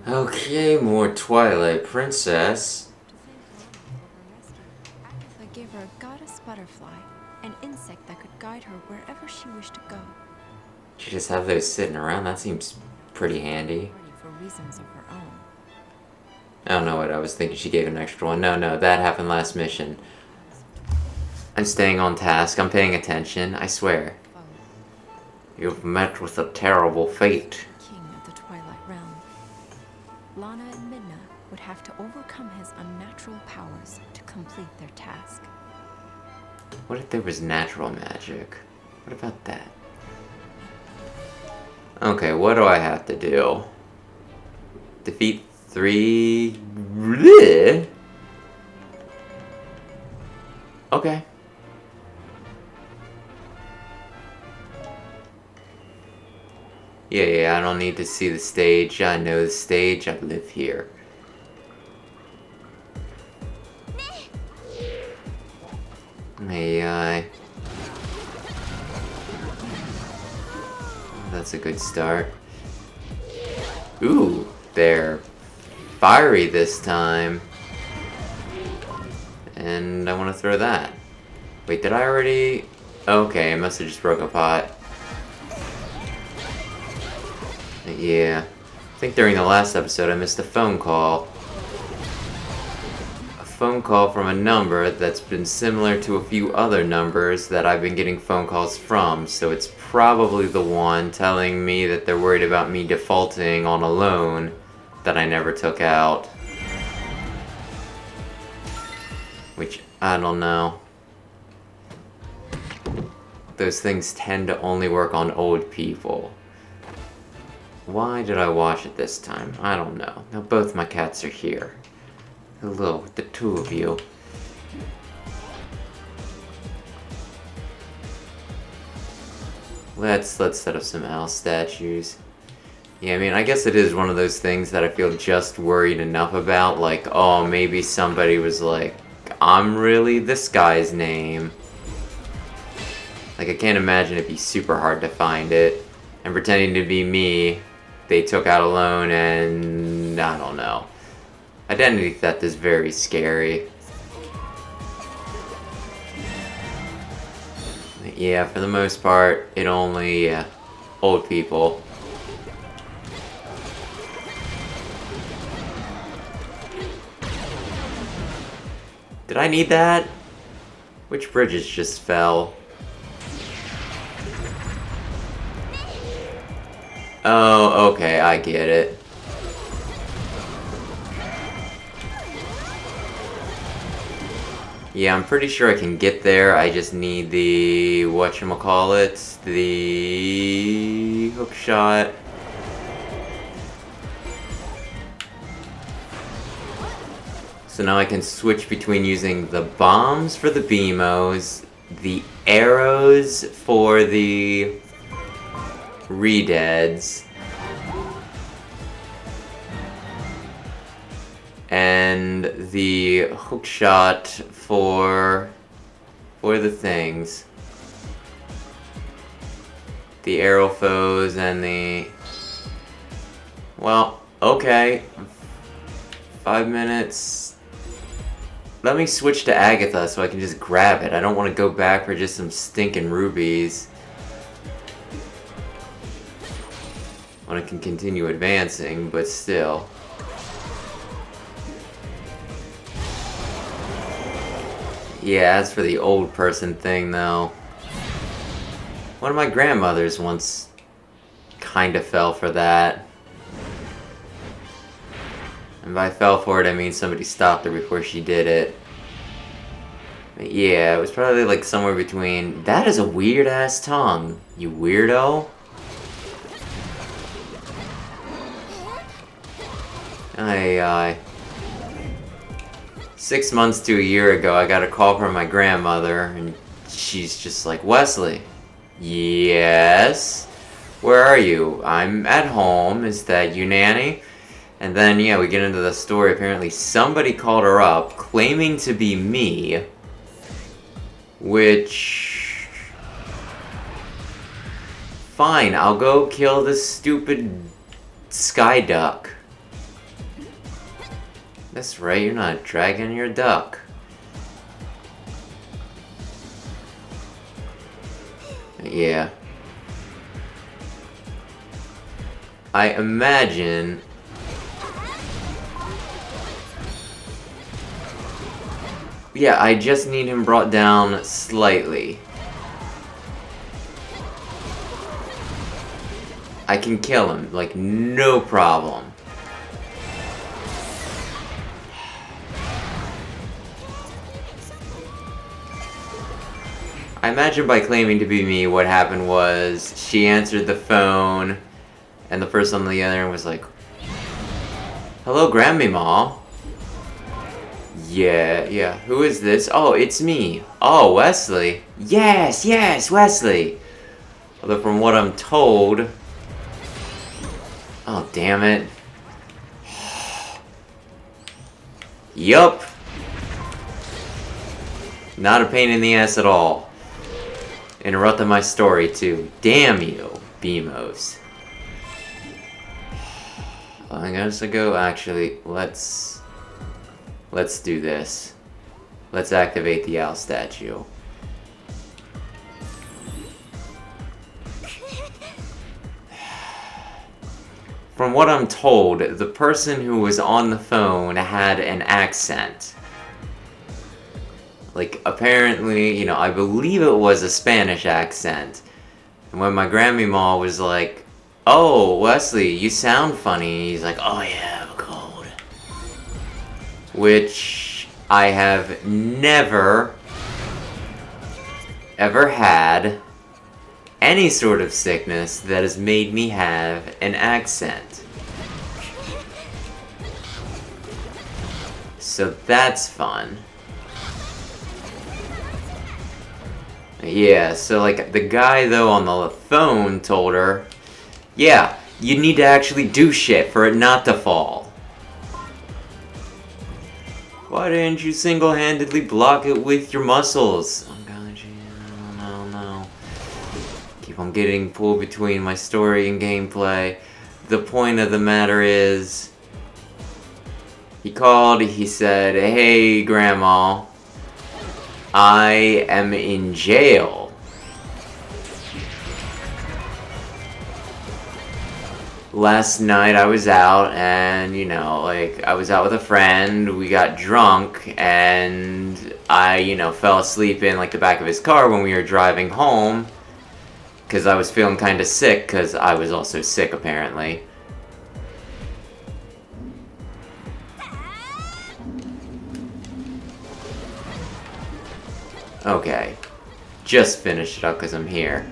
Okay, more Twilight Princess. Agatha gave her a goddess butterfly, an insect that could guide her wherever she wished to go. She just have those sitting around. That seems pretty handy. For reasons of her own. I don't know what I was thinking. She gave an extra one. No, that happened last mission. I'm staying on task. I'm paying attention. I swear. You've met with a terrible fate. King of the Twilight Realm. Lana and Midna would have to overcome his unnatural powers to complete their task. What if there was natural magic? What about that? Okay, what do I have to do? Defeat 3... Bleh. Okay. Yeah, I don't need to see the stage. I know the stage. I live here. May I? That's a good start. Ooh, they're fiery this time. And I want to throw that. Wait, did I already? Okay, I must have just broke a pot. Yeah. I think during the last episode I missed a phone call. A phone call from a number that's been similar to a few other numbers that I've been getting phone calls from, so it's probably the one telling me that they're worried about me defaulting on a loan that I never took out. Which, I don't know. Those things tend to only work on old people. Why did I watch it this time? I don't know. Now both my cats are here. Hello, the two of you. Let's set up some owl statues. Yeah, I mean, I guess it is one of those things that I feel just worried enough about. Like, oh, maybe somebody was like, I'm really this guy's name. Like, I can't imagine it'd be super hard to find it. And pretending to be me, they took out a loan and... I don't know. Identity theft is very scary. Yeah, for the most part, it only... old people. Did I need that? Which bridges just fell? Oh, okay, I get it. Yeah, I'm pretty sure I can get there. I just need the... whatchamacallit? The... hook shot. So now I can switch between using the bombs for the BMOs, the arrows for the Redeads, and the hookshot for the things. The arrow foes and the... Well, okay. 5 minutes. Let me switch to Agatha so I can just grab it. I don't want to go back for just some stinking rubies. When I can continue advancing, but still. Yeah, that's for the old person thing, though. One of my grandmothers once kinda fell for that. And by fell for it, I mean somebody stopped her before she did it. But yeah, it was probably like somewhere between... That is a weird-ass tongue, you weirdo. Aye. 6 months to a year ago, I got a call from my grandmother, and she's just like, Wesley. Yes? Where are you? I'm at home. Is that you, Nanny? And then, yeah, we get into the story. Apparently somebody called her up, claiming to be me. Which... Fine, I'll go kill this stupid sky duck. That's right, you're not a dragon, you're a duck. Yeah. I imagine... Yeah, I just need him brought down slightly. I can kill him, like, no problem. I imagine by claiming to be me, what happened was she answered the phone, and the person on the other end was like, "Hello, Grandmama." Yeah, who is this? Oh, it's me. Oh, Wesley. Yes, Wesley. Although from what I'm told... Oh, damn it. Yup. Not a pain in the ass at all. Interrupted my story too. Damn you, BMOs. I guess I go, actually, let's do this. Let's activate the owl statue. From what I'm told, the person who was on the phone had an accent. Like, apparently, you know, I believe it was a Spanish accent. And when my grandmama was like, "Oh, Wesley, you sound funny," he's like, "Oh yeah, I have a cold." Which I have never, ever had any sort of sickness that has made me have an accent. So that's fun. Yeah, so like the guy though on the phone told her, "Yeah, you need to actually do shit for it not to fall. Why didn't you single-handedly block it with your muscles?" Oh god, no. Keep on getting pulled between my story and gameplay. The point of the matter is, he called, he said, "Hey, Grandma, I am in jail." Last night I was out and, you know, like, I was out with a friend, we got drunk, and I, you know, fell asleep in, like, the back of his car when we were driving home, because I was feeling kind of sick, because I was also sick, apparently. Okay, just finished it up because I'm here.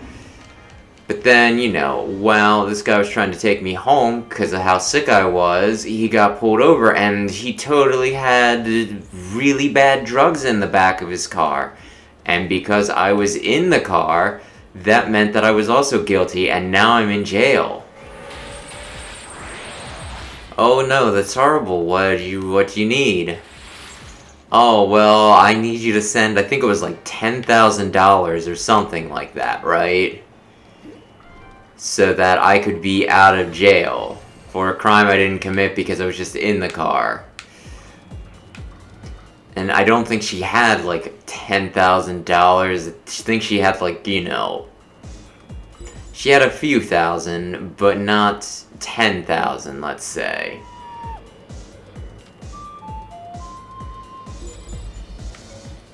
But then, you know, while this guy was trying to take me home because of how sick I was, he got pulled over and he totally had really bad drugs in the back of his car. And because I was in the car, that meant that I was also guilty, and now I'm in jail. Oh no, that's horrible. What do you need? Oh, well, I need you to send, I think it was like $10,000 or something like that, right? So that I could be out of jail for a crime I didn't commit because I was just in the car. And I don't think she had like $10,000. I think she had like, you know, she had a few thousand, but not 10,000, let's say.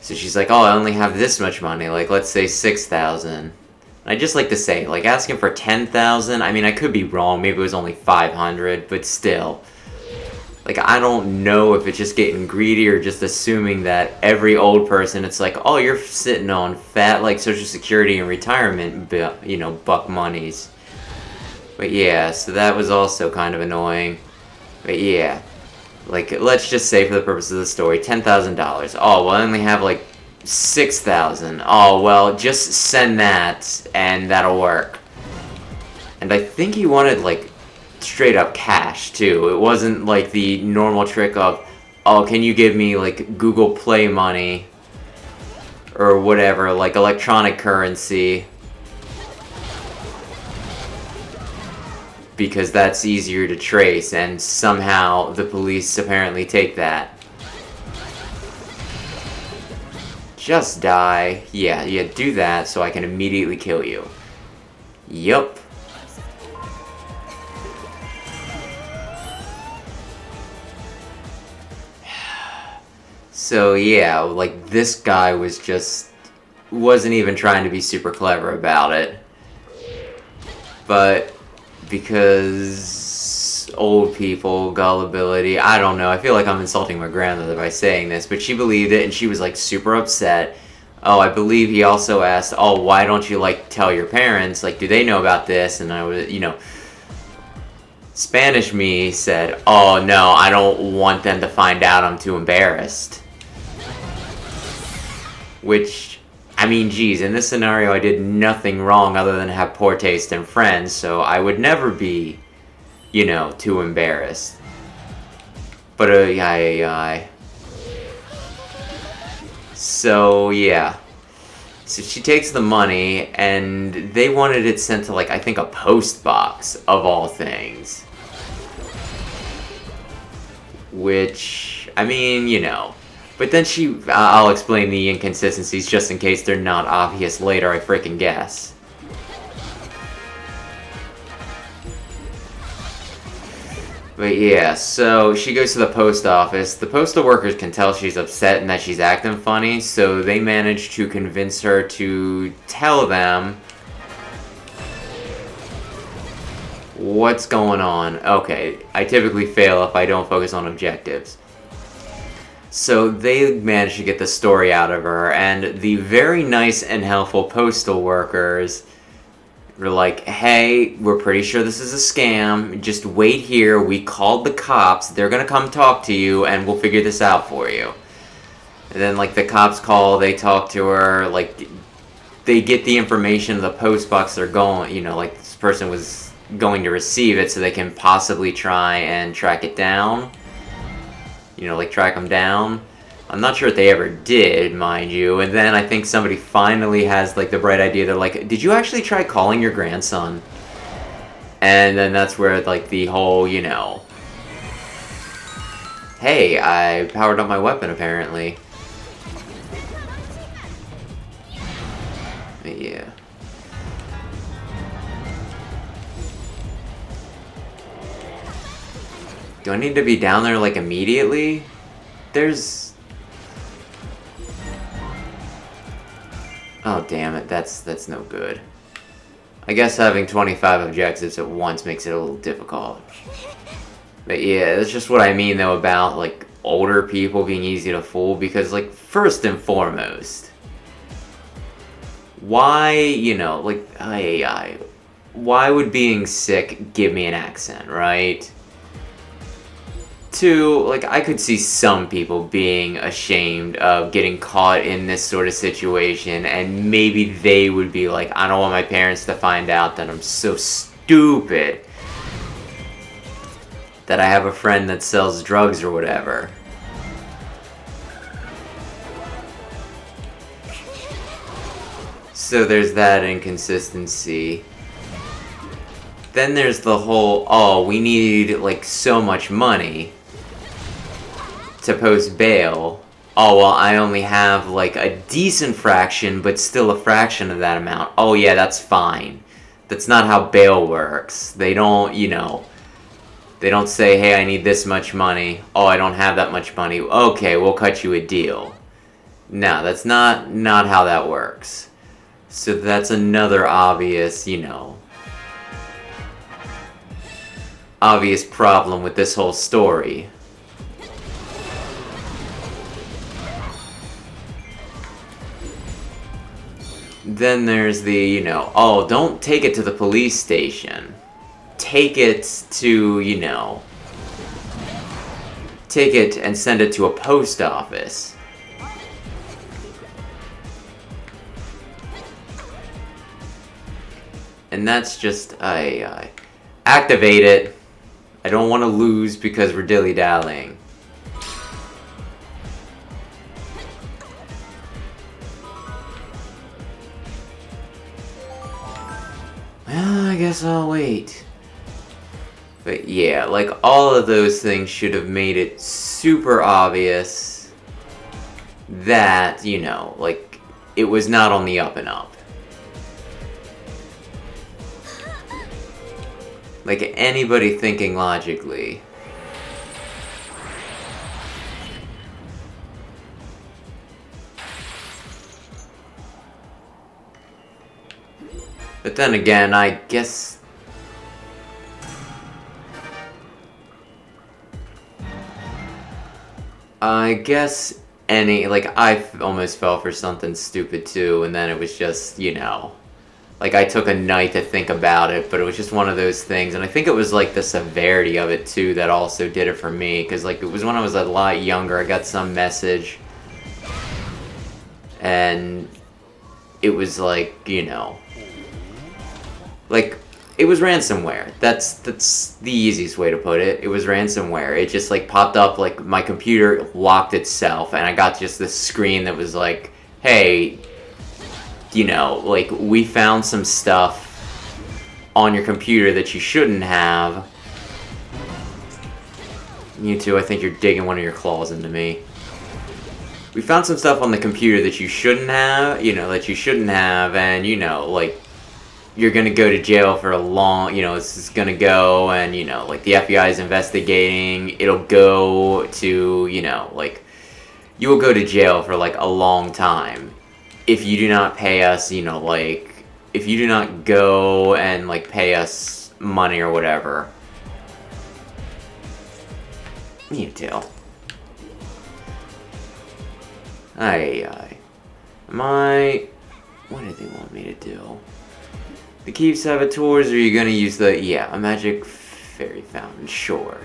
So she's like, "Oh, I only have this much money, like, let's say 6,000. I just like to say, like, asking for 10,000, I mean, I could be wrong, maybe it was only 500, but still. Like, I don't know if it's just getting greedy or just assuming that every old person, it's like, "Oh, you're sitting on fat, like, Social Security and retirement, you know, buck monies." But yeah, so that was also kind of annoying. But yeah. Like, let's just say for the purpose of the story, $10,000. Oh, well, I only have, like, 6,000. Oh, well, just send that, and that'll work. And I think he wanted, like, straight up cash, too. It wasn't, like, the normal trick of, "Oh, can you give me, like, Google Play money?" Or whatever, like, electronic currency. because that's easier to trace, and somehow the police apparently take that. Just die. Yeah, do that so I can immediately kill you. Yup. So yeah, like this guy wasn't even trying to be super clever about it. But because old people, gullibility, I don't know, I feel like I'm insulting my grandmother by saying this, but she believed it and she was like super upset. Oh, I believe he also asked, oh, why don't you like tell your parents? Like, do they know about this? And I was, Spanish me said, oh no, I don't want them to find out, I'm too embarrassed. Which, I mean, geez, in this scenario I did nothing wrong other than have poor taste in friends, so I would never be, too embarrassed. But, yeah. So, yeah. So she takes the money, and they wanted it sent to, like, I think a post box, of all things. Which, I mean, But then I'll explain the inconsistencies just in case they're not obvious later, I freaking guess. But yeah, so she goes to the post office. The postal workers can tell she's upset and that she's acting funny, so they manage to convince her to tell them what's going on. Okay, I typically fail if I don't focus on objectives. So they managed to get the story out of her, and the very nice and helpful postal workers were like, hey, we're pretty sure this is a scam, just wait here, we called the cops, they're gonna come talk to you, and we'll figure this out for you. And then, like, the cops call, they talk to her, like, they get the information of the post box they're going, like, this person was going to receive it, so they can possibly try and track it down. Like, track them down. I'm not sure if they ever did, mind you. And then I think somebody finally has, like, the bright idea. They're like, did you actually try calling your grandson? And then that's where, like, the whole, hey, I powered up my weapon, apparently. Yeah. Do I need to be down there, like, immediately? There's... Oh, damn it. That's no good. I guess having 25 objectives at once makes it a little difficult. But yeah, that's just what I mean, though, about, like, older people being easy to fool. Because, like, first and foremost, why, like, why would being sick give me an accent, right? Two, like, I could see some people being ashamed of getting caught in this sort of situation, and maybe they would be like, I don't want my parents to find out that I'm so stupid that I have a friend that sells drugs or whatever. So there's that inconsistency. Then there's the whole, oh, we need, like, so much money to post bail. Oh, well, I only have, like, a decent fraction, but still a fraction of that amount. Oh, yeah, that's fine. That's not how bail works. They don't, they don't say, hey, I need this much money. Oh, I don't have that much money. Okay, we'll cut you a deal. No, that's not how that works. So that's another obvious, obvious problem with this whole story. Then there's the, oh, don't take it to the police station. Take it to, take it and send it to a post office. And that's just, activate it. I don't want to lose because we're dilly-dallying. Well, I guess I'll wait. But yeah, like, all of those things should have made it super obvious that, you know, like, it was not on the up and up. Like, anybody thinking logically. But then again, I guess... like, I almost fell for something stupid too, and then it was just, you know... Like, I took a night to think about it, but it was just one of those things. And I think it was, like, the severity of it, too, that also did it for me. Because, like, it was when I was a lot younger, I got some message. And it was, like, you know... Like, it was ransomware. That's the easiest way to put it. It was ransomware. It just, like, popped up, like, my computer locked itself. And I got just this screen that was like, hey... You know, like, we found some stuff on your computer that you shouldn't have. You two, I think you're digging one of your claws into me. We found some stuff on the computer that you shouldn't have, and, you know, like, you're gonna go to jail for a long, you know, this is gonna go, and, you know, like, the FBI is investigating, it'll go to, you know, like, you will go to jail for, like, a long time. If you do not pay us, you know, like, if you do not go and, like, pay us money or whatever. You too. Aye. What do they want me to do? The Keep Saboteurs, or are you gonna use a magic fairy fountain? Sure.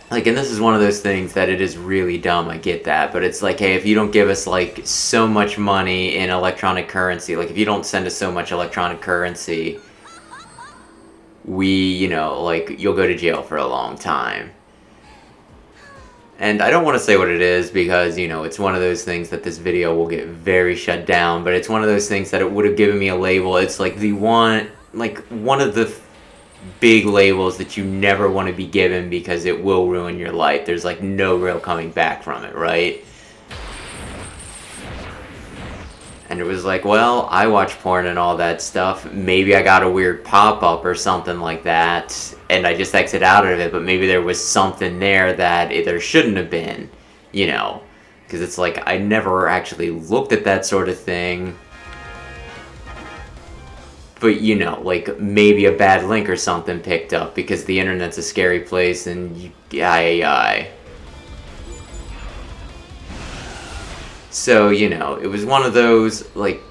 Like, and this is one of those things that it is really dumb, I get that, but it's like, hey, if you don't give us, like, so much money in electronic currency, like, if you don't send us so much electronic currency, you know, like, you'll go to jail for a long time. And I don't want to say what it is, because, you know, it's one of those things that this video will get very shut down, but it's one of those things that it would have given me a label. It's, like, one of the big labels that you never want to be given because it will ruin your life. There's, like, no real coming back from it, right? And it was like, well, I watch porn and all that stuff. Maybe I got a weird pop-up or something like that, and I just exit out of it, but maybe there was something there that there shouldn't have been, you know? Because it's like, I never actually looked at that sort of thing. But, you know, like, maybe a bad link or something picked up, because the internet's a scary place, and So, you know, it was one of those, like,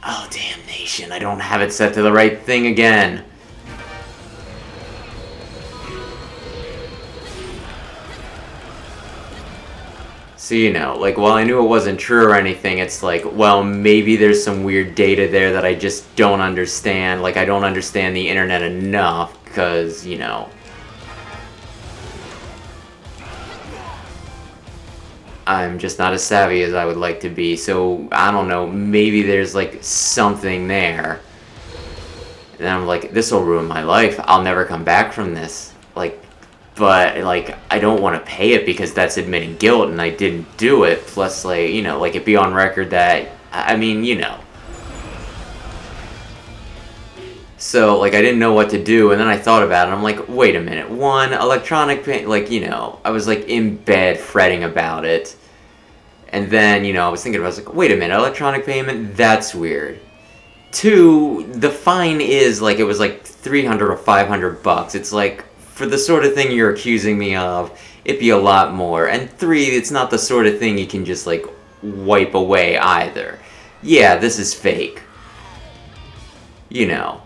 oh, damnation, I don't have it set to the right thing again. So, you know, like, while I knew it wasn't true or anything, it's like, well, maybe there's some weird data there that I just don't understand. Like, I don't understand the internet enough, because, you know, I'm just not as savvy as I would like to be. So, I don't know, maybe there's, like, something there. And I'm like, this will ruin my life. I'll never come back from this. Like, but, like, I don't want to pay it because that's admitting guilt and I didn't do it. Plus, like, you know, like, it be on record that, I mean, you know. So, like, I didn't know what to do, and then I thought about it, and I'm like, wait a minute. One, electronic pay, like, you know, I was, like, in bed fretting about it. And then, you know, I was thinking about it, I was like, wait a minute, electronic payment? That's weird. Two, the fine is, like, it was, like, $300 or $500. It's like, for the sort of thing you're accusing me of, it'd be a lot more. And three, it's not the sort of thing you can just, like, wipe away either. Yeah, this is fake. You know.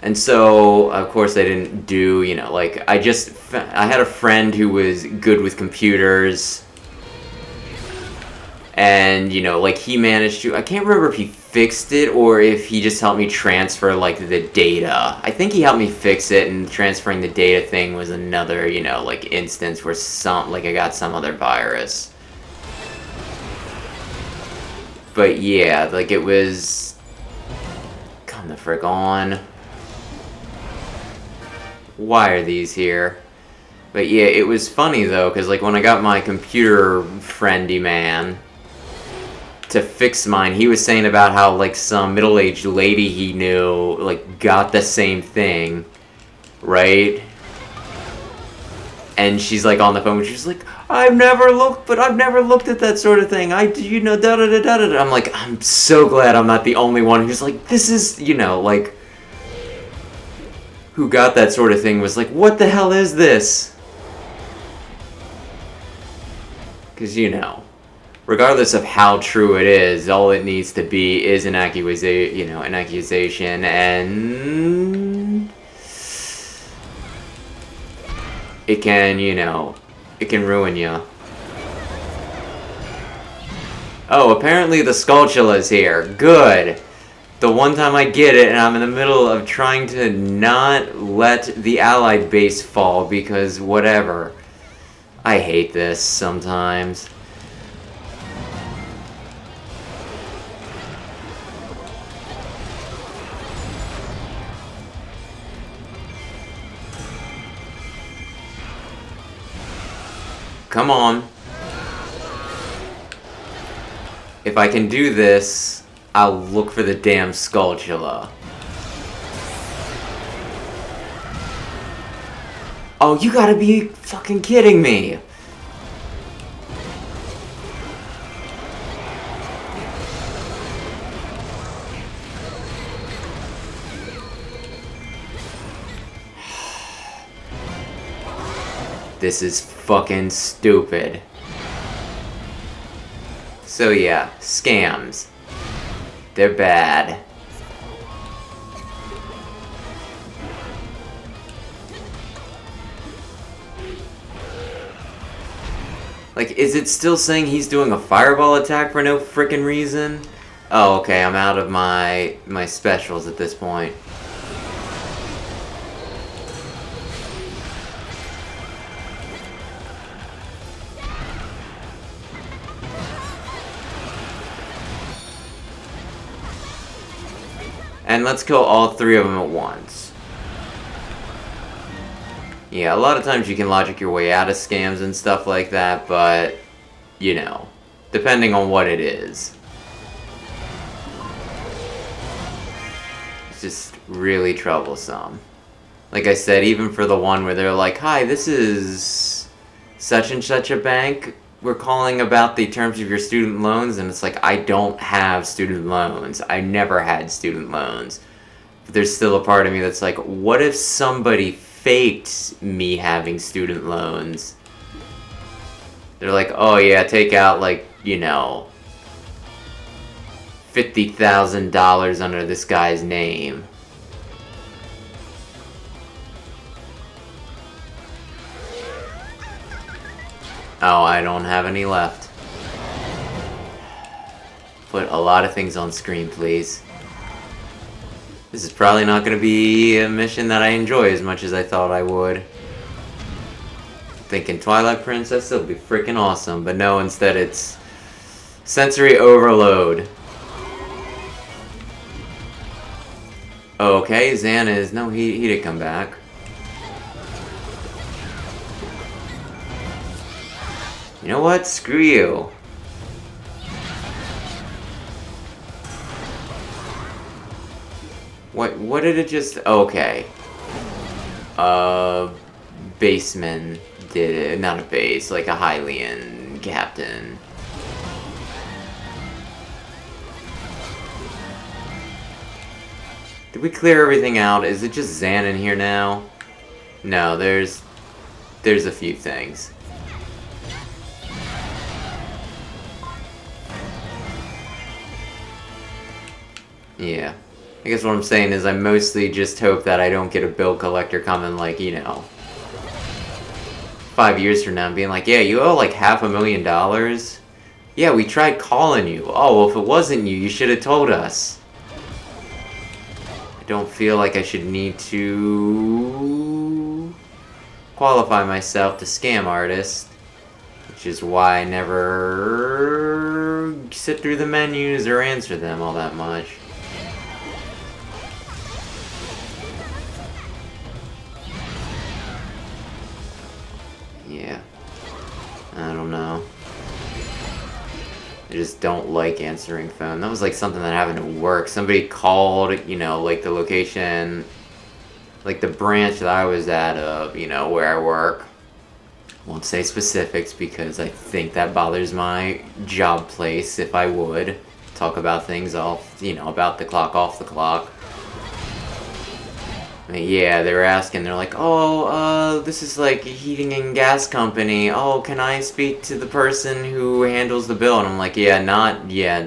And so, of course, I didn't do, you know, like, I had a friend who was good with computers. And, you know, like, he managed to, I can't remember if he fixed it or if he just helped me transfer, like, the data. I think he helped me fix it, and transferring the data thing was another, you know, like, instance where I got some other virus. But yeah, like, it was, come the frick on. Why are these here? But yeah, it was funny though, because like when I got my computer friendy man to fix mine, he was saying about how like some middle-aged lady he knew like got the same thing, right? And she's like on the phone, she's like, I've never looked at that sort of thing. Da da da da da. I'm like, I'm so glad I'm not the only one who's like, this is, like, who got that sort of thing was like, what the hell is this? Because, regardless of how true it is, all it needs to be is an accusation, and it can, it can ruin you. Oh, apparently the Skulltula's here. Good. The one time I get it, and I'm in the middle of trying to not let the allied base fall, because whatever. I hate this sometimes. Come on. If I can do this, I'll look for the damn Skulltula. Oh, you gotta be fucking kidding me! This is fucking stupid. So yeah, scams. They're bad. Like, is it still saying he's doing a fireball attack for no frickin' reason? Oh, okay, I'm out of my specials at this point. And let's kill all three of them at once. Yeah, a lot of times you can logic your way out of scams and stuff like that, but, depending on what it is. It's just really troublesome. Like I said, even for the one where they're like, hi, this is such and such a bank. We're calling about the terms of your student loans, and it's like, I don't have student loans. I never had student loans. But there's still a part of me that's like, what if somebody faked me having student loans? They're like, oh yeah, take out like, $50,000 under this guy's name. Oh, I don't have any left. Put a lot of things on screen, please. This is probably not going to be a mission that I enjoy as much as I thought I would. Thinking Twilight Princess will be freaking awesome, but no, instead it's sensory overload. Okay, Zan is... No, he did come back. You know what? Screw you. What did it just... Okay. Baseman did it. Not a base, like a Hylian captain. Did we clear everything out? Is it just Zan in here now? No, there's a few things. Yeah. I guess what I'm saying is I mostly just hope that I don't get a bill collector coming like, 5 years from now and being like, yeah, you owe like $500,000? Yeah, we tried calling you. Oh, well, if it wasn't you, you should have told us. I don't feel like I should need to qualify myself to scam artist, which is why I never sit through the menus or answer them all that much. Yeah. I don't know. I just don't like answering phone. That was like something that happened at work. Somebody called, you know, like the location, like the branch that I was at, you know, where I work. Won't say specifics because I think that bothers my job place if I would talk about things off, you know, about the clock, off the clock. I mean, yeah, they were asking, they're like, oh, this is like a heating and gas company. Oh, can I speak to the person who handles the bill? And I'm like, yeah,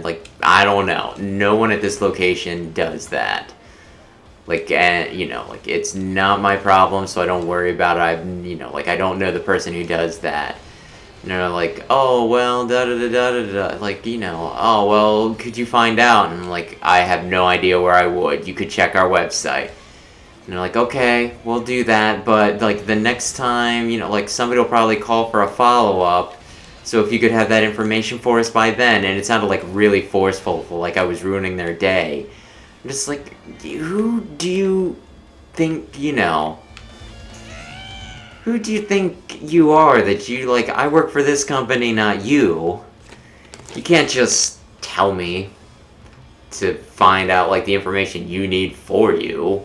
like, I don't know. No one at this location does that. Like, you know, like, it's not my problem, so I don't worry about it. You know, like, I don't know the person who does that. And they're like, oh, well, da-da-da-da-da-da. Like, you know, oh, well, could you find out? And I'm like, I have no idea where I would. You could check our website. And they're like, okay, we'll do that, but, like, the next time, you know, like, somebody will probably call for a follow-up, so if you could have that information for us by then. And it sounded, like, really forceful, like I was ruining their day. I'm just like, who do you think, you know, who do you think you are that you, like, I work for this company, not you. You can't just tell me to find out, like, the information you need for you.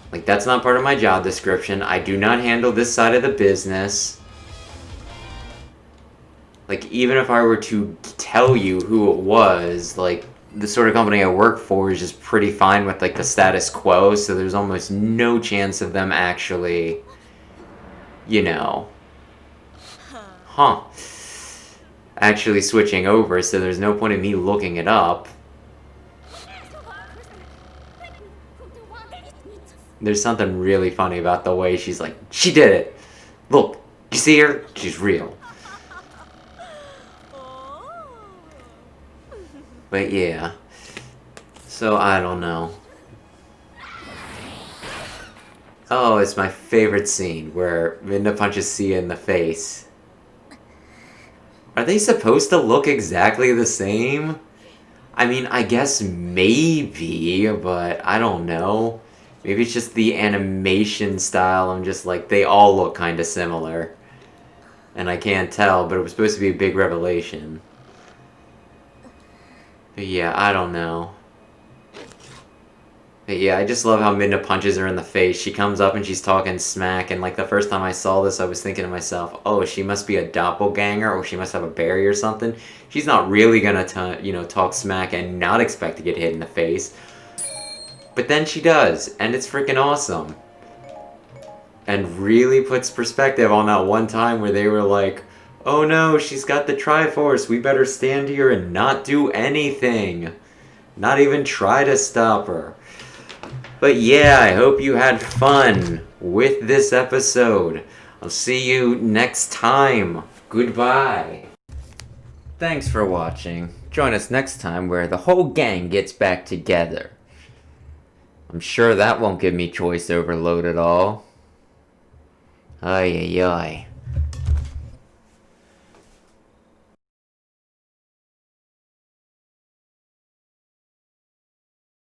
Like, that's not part of my job description. I do not handle this side of the business. Like, even if I were to tell you who it was, like, the sort of company I work for is just pretty fine with, like, the status quo, so there's almost no chance of them actually, you know, actually switching over, so there's no point in me looking it up. There's something really funny about the way she's like, she did it! Look, you see her? She's real. But yeah. So, I don't know. Oh, it's my favorite scene, where Midna punches Sia in the face. Are they supposed to look exactly the same? I mean, I guess maybe, but I don't know. Maybe it's just the animation style. I'm just like, they all look kind of similar. And I can't tell, but it was supposed to be a big revelation. But yeah, I don't know. But yeah, I just love how Midna punches her in the face. She comes up and she's talking smack, and like the first time I saw this, I was thinking to myself, oh, she must be a doppelganger, or she must have a berry or something. She's not really gonna, you know, talk smack and not expect to get hit in the face. But then she does, and it's freaking awesome. And really puts perspective on that one time where they were like, oh no, she's got the Triforce, we better stand here and not do anything. Not even try to stop her. But yeah, I hope you had fun with this episode. I'll see you next time. Goodbye. Thanks for watching. Join us next time where the whole gang gets back together. I'm sure that won't give me choice overload at all. Ay ay ay.